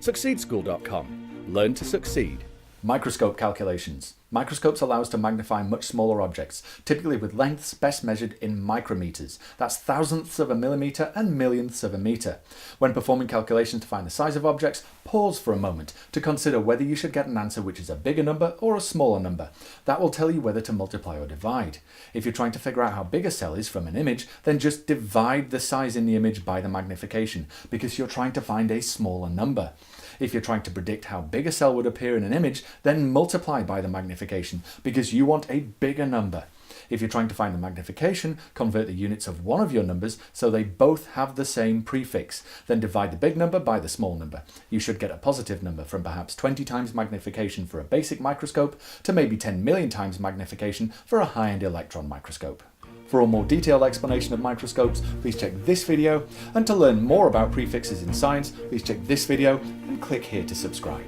Succeedschool.com. Learn to succeed. Microscope calculations. Microscopes allow us to magnify much smaller objects, typically with lengths best measured in micrometers. That's thousandths of a millimeter and millionths of a meter. When performing calculations to find the size of objects, pause for a moment to consider whether you should get an answer which is a bigger number or a smaller number. That will tell you whether to multiply or divide. If you're trying to figure out how big a cell is from an image, then just divide the size in the image by the magnification, because you're trying to find a smaller number. If you're trying to predict how big a cell would appear in an image, then multiply by the magnification, because you want a bigger number. If you're trying to find the magnification, convert the units of one of your numbers so they both have the same prefix. Then divide the big number by the small number. You should get a positive number, from perhaps 20 times magnification for a basic microscope to maybe 10 million times magnification for a high-end electron microscope. For a more detailed explanation of microscopes, please check this video, and to learn more about prefixes in science, please check this video and click here to subscribe.